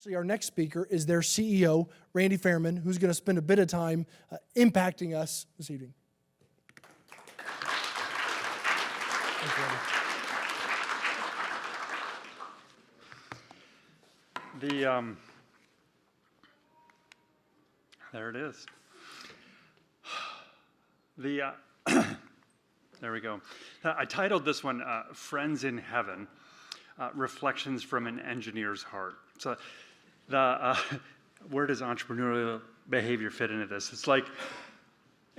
So our next speaker is their CEO, Randy Fairman, who's going to spend a bit of time impacting us this evening. Thanks, Randy. There it is. There we go. I titled this one, Friends in Heaven, Reflections from an Engineer's Heart. So where does entrepreneurial behavior fit into this? It's like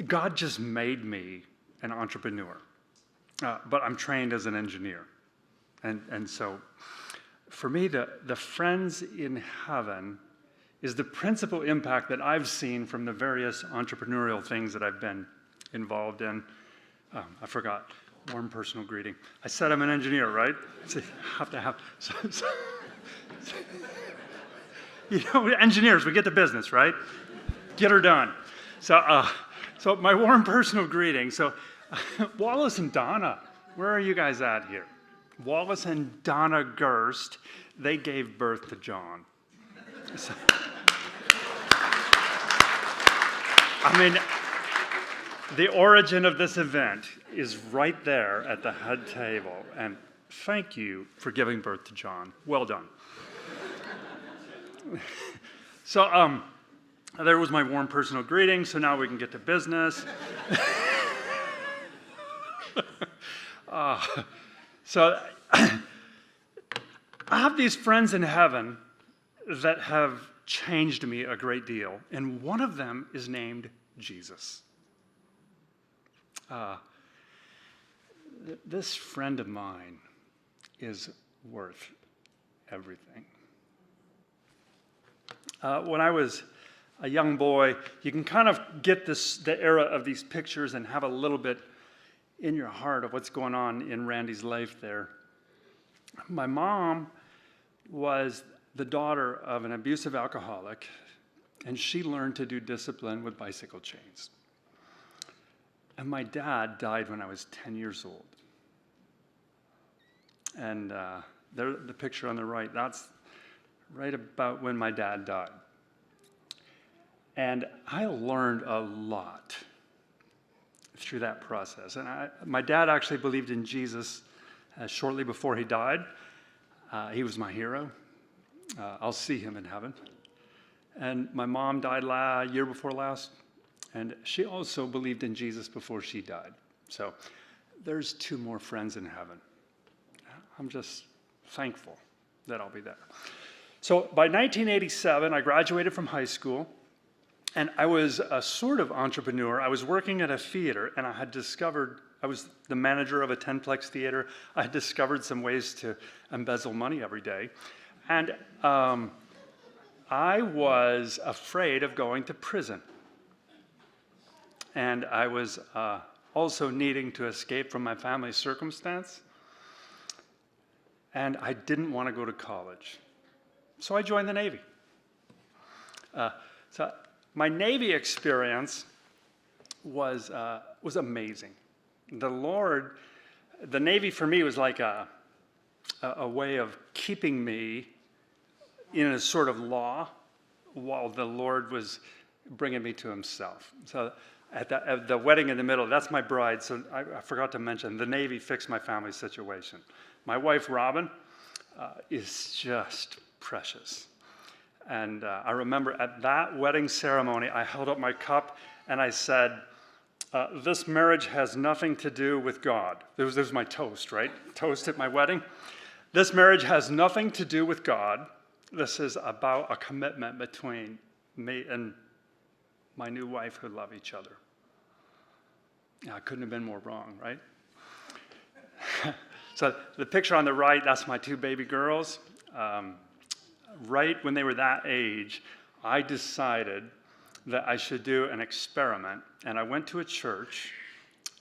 God just made me an entrepreneur, but I'm trained as an engineer. And so for me, the Friends in Heaven is the principal impact that I've seen from the various entrepreneurial things that I've been involved in. I forgot, warm personal greeting. I said I'm an engineer, right? So have to have, engineers, we get to business, right? Get her done. So my warm personal greeting. So Wallace and Donna, where are you guys at here? Wallace and Donna Gerst, they gave birth to John. So, I mean, the origin of this event is right there at the head table, and thank you for giving birth to John. Well done. So there was my warm personal greeting, so now we can get to business. So I have these friends in heaven that have changed me a great deal, and one of them is named Jesus. This friend of mine is worth everything. When I was a young boy, you can kind of get the era of these pictures and have a little bit in your heart of what's going on in Randy's life there. My mom was the daughter of an abusive alcoholic, and she learned to do discipline with bicycle chains. And my dad died when I was 10 years old. And there, the picture on the right, that's right about when my dad died. And I learned a lot through that process. And my dad actually believed in Jesus shortly before he died. He was my hero. I'll see him in heaven. And my mom died year before last, and she also believed in Jesus before she died. So there's 2 more friends in heaven. I'm just thankful that I'll be there. So by 1987, I graduated from high school, and I was a sort of entrepreneur. I was working at a theater, and I was the manager of a 10-plex theater. I had discovered some ways to embezzle money every day. And I was afraid of going to prison. And I was also needing to escape from my family's circumstance. And I didn't want to go to college. So I joined the Navy. So my Navy experience was amazing. The Navy for me was like a way of keeping me in a sort of law while the Lord was bringing me to himself. So at the wedding in the middle, that's my bride. So I forgot to mention, the Navy fixed my family situation. My wife, Robin, is just precious. And I remember at that wedding ceremony, I held up my cup and I said, this marriage has nothing to do with God. This was my toast, right? Toast at my wedding. This marriage has nothing to do with God. This is about a commitment between me and my new wife who love each other. I couldn't have been more wrong, right? So the picture on the right, that's my 2 baby girls. Right when they were that age, I decided that I should do an experiment. And I went to a church,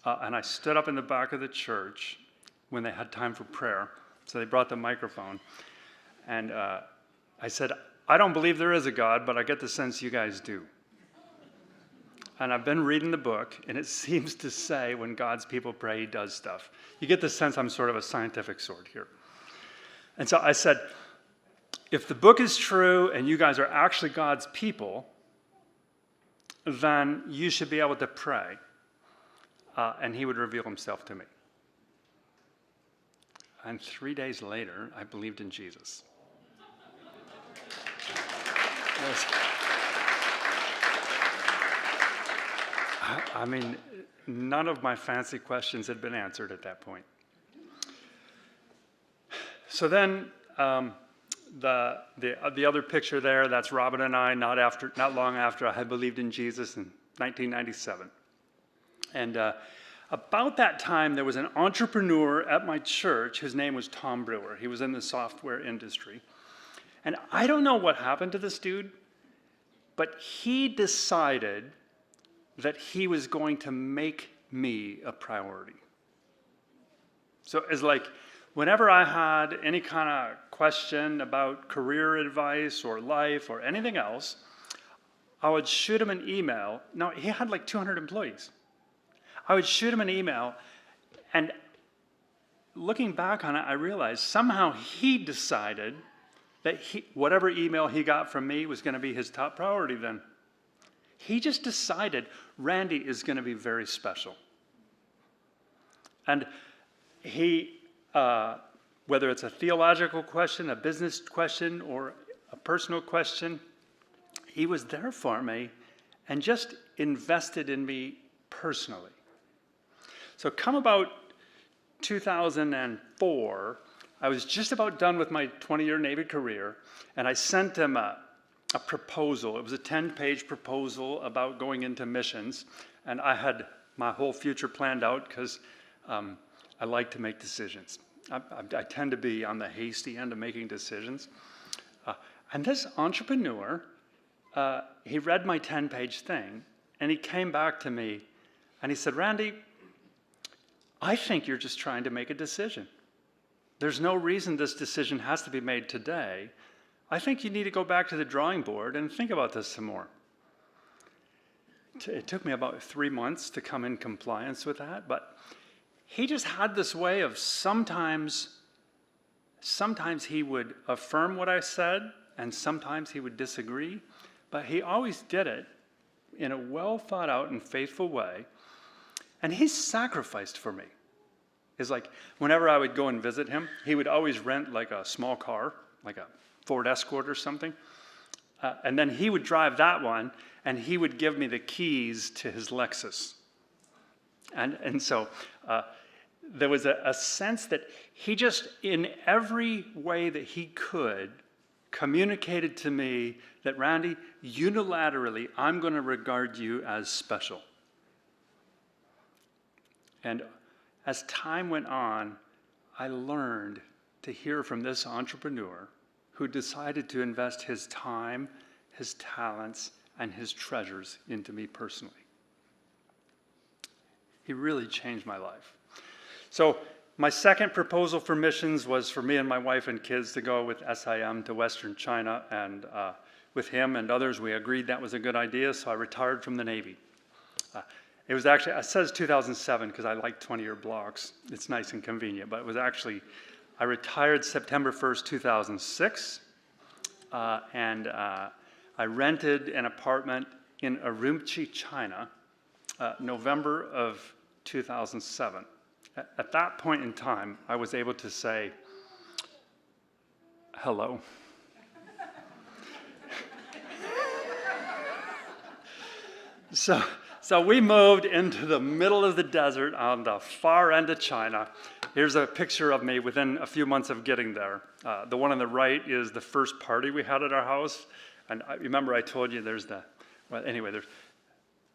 and I stood up in the back of the church when they had time for prayer. So they brought the microphone. And I said, I don't believe there is a God, but I get the sense you guys do. And I've been reading the book, and it seems to say when God's people pray, he does stuff. You get the sense I'm sort of a scientific sort here. And so I said, if the book is true and you guys are actually God's people, then you should be able to pray, and he would reveal himself to me. And 3 days later, I believed in Jesus. I mean, none of my fancy questions had been answered at that point. So then, the other picture there, that's Robin and I, not long after I had believed in Jesus in 1997. And about that time, there was an entrepreneur at my church. His name was Tom Brewer. He was in the software industry. And I don't know what happened to this dude, but he decided that he was going to make me a priority. So it's like, whenever I had any kind of question about career advice or life or anything else, I would shoot him an email. Now, he had like 200 employees. I would shoot him an email, and looking back on it, I realized somehow he decided that whatever email he got from me was going to be his top priority then. He just decided Randy is going to be very special. And he, whether it's a theological question, a business question, or a personal question, he was there for me and just invested in me personally. So come about 2004, I was just about done with my 20-year Navy career, and I sent him a proposal. It was a 10-page proposal about going into missions, and I had my whole future planned out because I like to make decisions. I tend to be on the hasty end of making decisions. And this entrepreneur, he read my 10-page thing, and he came back to me, and he said, Randy, I think you're just trying to make a decision. There's no reason this decision has to be made today. I think you need to go back to the drawing board and think about this some more. It took me about 3 months to come in compliance with that, but he just had this way of sometimes he would affirm what I said, and sometimes he would disagree, but he always did it in a well thought out and faithful way. And he sacrificed for me. It's like whenever I would go and visit him, he would always rent like a small car, like a Ford Escort or something. And then he would drive that one, and he would give me the keys to his Lexus. And so there was a sense that he just, in every way that he could, communicated to me that, Randy, unilaterally, I'm going to regard you as special. And as time went on, I learned to hear from this entrepreneur who decided to invest his time, his talents, and his treasures into me personally. He really changed my life. So my second proposal for missions was for me and my wife and kids to go with SIM to Western China, and with him and others, we agreed that was a good idea, so I retired from the Navy. It was actually, it says 2007 because I like 20-year blocks. It's nice and convenient, but it was actually, I retired September 1st, 2006, and I rented an apartment in Urumqi, China, November of 2007. At that point in time, I was able to say, hello. So we moved into the middle of the desert on the far end of China. Here's a picture of me within a few months of getting there. The one on the right is the first party we had at our house. And remember I told you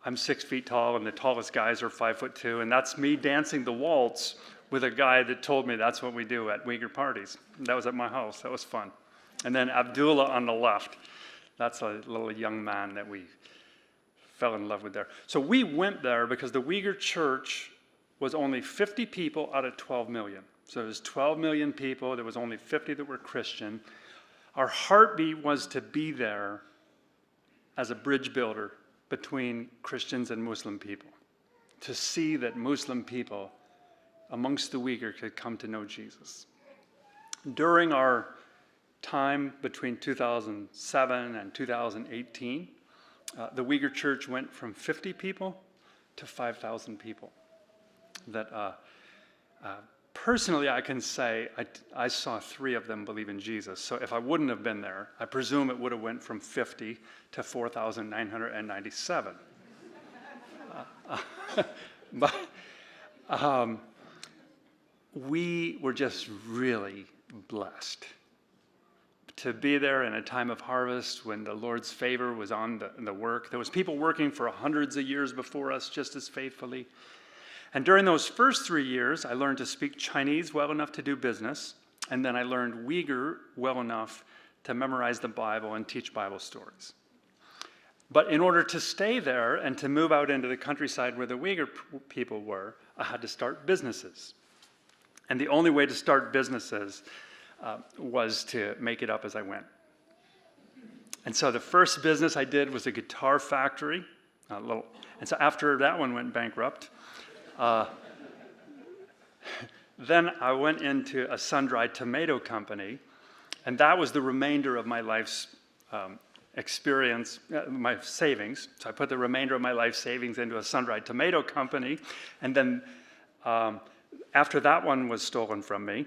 I'm 6 feet tall and the tallest guys are 5'2", and that's me dancing the waltz with a guy that told me that's what we do at Uyghur parties. That was at my house. That was fun. And then Abdullah on the left. That's a little young man that we fell in love with there. So we went there because the Uyghur church was only 50 people out of 12 million. So it was 12 million people. There was only 50 that were Christian. Our heartbeat was to be there as a bridge builder between Christians and Muslim people, to see that Muslim people amongst the Uyghur could come to know Jesus. During our time between 2007 and 2018, the Uyghur Church went from 50 people to 5,000 people. That personally, I can say I saw 3 of them believe in Jesus. So if I wouldn't have been there, I presume it would have went from 50 to 4,997. But we were just really blessed to be there in a time of harvest when the Lord's favor was on the work. There was people working for hundreds of years before us just as faithfully. And during those first 3 years, I learned to speak Chinese well enough to do business, and then I learned Uyghur well enough to memorize the Bible and teach Bible stories. But in order to stay there and to move out into the countryside where the Uyghur people were, I had to start businesses. And the only way to start businesses was to make it up as I went. And so the first business I did was a guitar factory. And so after that one went bankrupt, then I went into a sun-dried tomato company, and that was the remainder of my life's experience, my savings. So I put the remainder of my life savings into a sun-dried tomato company, and then after that one was stolen from me,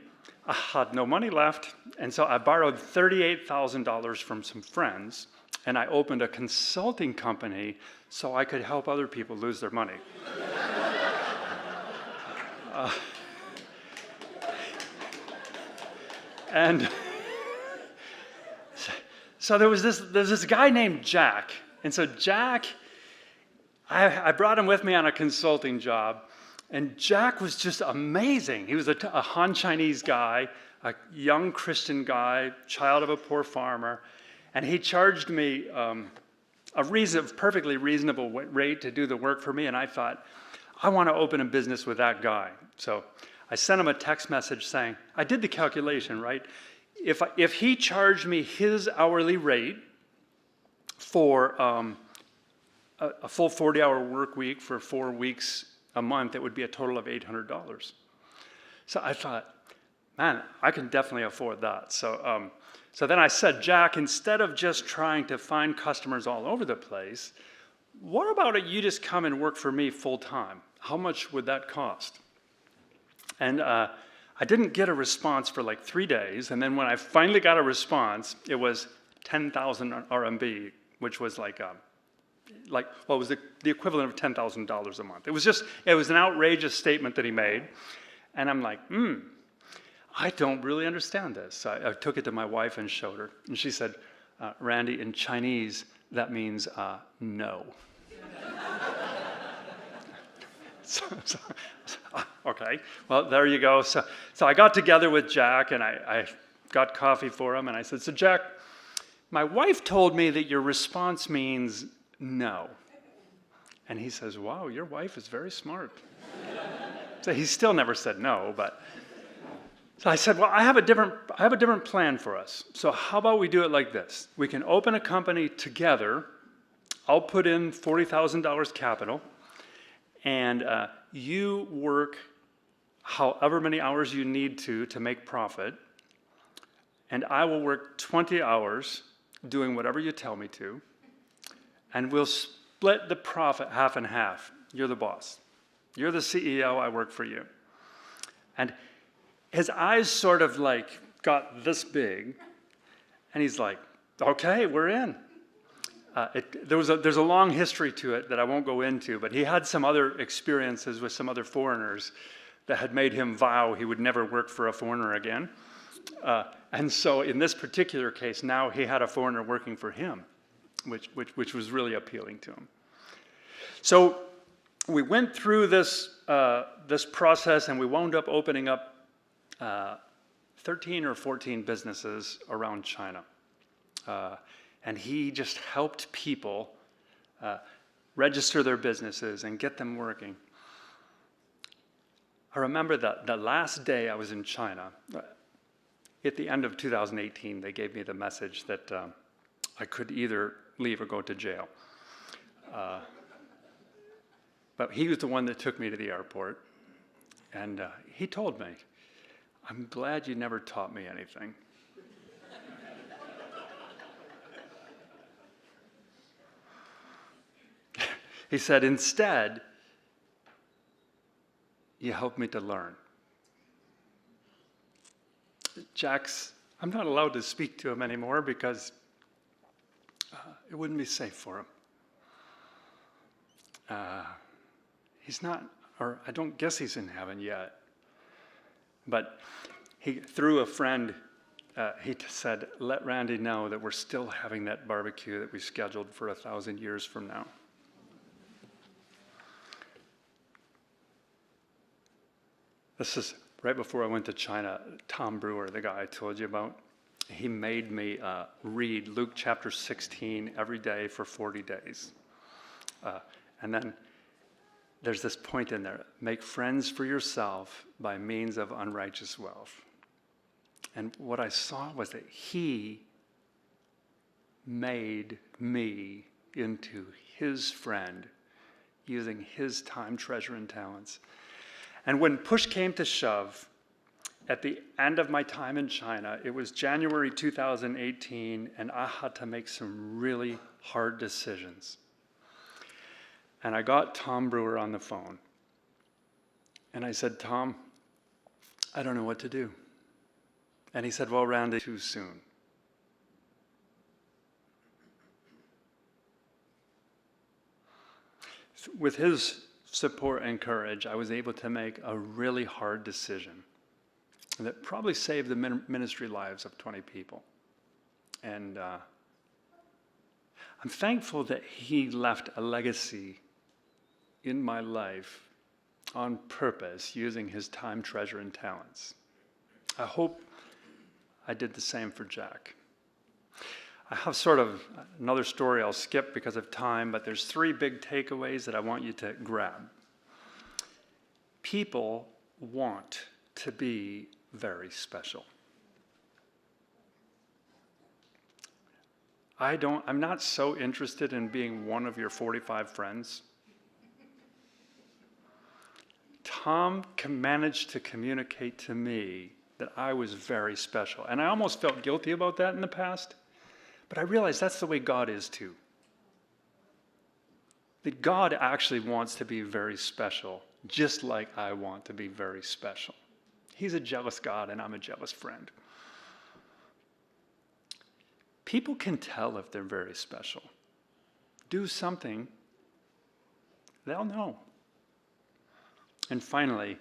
I had no money left, and so I borrowed $38,000 from some friends, and I opened a consulting company so I could help other people lose their money. And so there's this guy named Jack. And so Jack, I brought him with me on a consulting job. And Jack was just amazing. He was a Han Chinese guy, a young Christian guy, child of a poor farmer. And he charged me a perfectly reasonable rate to do the work for me. And I thought, I want to open a business with that guy. So I sent him a text message saying, I did the calculation, right? If he charged me his hourly rate for a full 40-hour work week for 4 weeks a month, it would be a total of $800. So I thought, man, I can definitely afford that. So then I said, Jack, instead of just trying to find customers all over the place, what about you just come and work for me full time? How much would that cost? And I didn't get a response for like 3 days. And then when I finally got a response, it was 10,000 RMB, which was it was the equivalent of $10,000 a month. It was an outrageous statement that he made. And I'm like, I don't really understand this. So I took it to my wife and showed her. And she said, Randy, in Chinese, that means no. Okay, well, there you go. So I got together with Jack, and I got coffee for him, and I said, so Jack, my wife told me that your response means no. And he says, wow, your wife is very smart. So he still never said no, but... So I said, well, I have a different plan for us. So how about we do it like this? We can open a company together. I'll put in $40,000 capital, and you work however many hours you need to make profit, and I will work 20 hours doing whatever you tell me to, and we'll split the profit half and half. You're the boss. You're the CEO, I work for you. And his eyes sort of got this big, and he's like, okay, we're in. There's a long history to it that I won't go into, but he had some other experiences with some other foreigners that had made him vow he would never work for a foreigner again. And so in this particular case, now he had a foreigner working for him, which was really appealing to him. So we went through this process, and we wound up opening up 13 or 14 businesses around China. And he just helped people register their businesses and get them working. I remember that the last day I was in China, at the end of 2018, they gave me the message that I could either leave or go to jail. But he was the one that took me to the airport, and he told me, I'm glad you never taught me anything. He said, instead, you helped me to learn. I'm not allowed to speak to him anymore because it wouldn't be safe for him. He's not, or I don't guess he's in heaven yet. But through a friend, he said, let Randy know that we're still having that barbecue that we scheduled for 1,000 years from now. This is right before I went to China. Tom Brewer, the guy I told you about, he made me read Luke chapter 16 every day for 40 days. And then there's this point in there, make friends for yourself by means of unrighteous wealth. And what I saw was that he made me into his friend using his time, treasure, and talents. And when push came to shove, at the end of my time in China, it was January 2018, and I had to make some really hard decisions. And I got Tom Brewer on the phone. And I said, Tom, I don't know what to do. And he said, well, Randy, too soon. With his support and courage, I was able to make a really hard decision that probably saved the ministry lives of 20 people. And I'm thankful that he left a legacy in my life on purpose, using his time, treasure, and talents. I hope I did the same for Jack. I have sort of another story I'll skip because of time, but there's 3 big takeaways that I want you to grab. People want to be very special. I'm not so interested in being one of your 45 friends. Tom managed to communicate to me that I was very special. And I almost felt guilty about that in the past. But I realized that's the way God is too. That God actually wants to be very special, just like I want to be very special. He's a jealous God, and I'm a jealous friend. People can tell if they're very special. Do something, they'll know. And finally,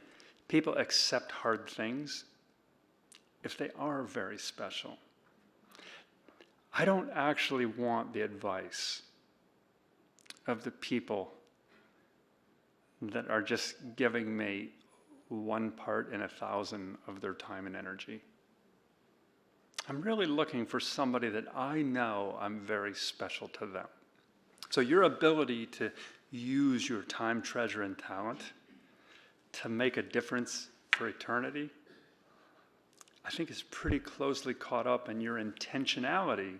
people accept hard things if they are very special. I don't actually want the advice of the people that are just giving me 1 part in 1,000 of their time and energy. I'm really looking for somebody that I know I'm very special to them. So your ability to use your time, treasure, and talent to make a difference for eternity, I think is pretty closely caught up in your intentionality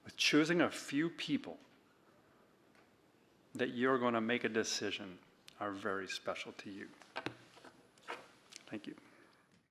with choosing a few people that you're going to make a decision are very special to you. Thank you.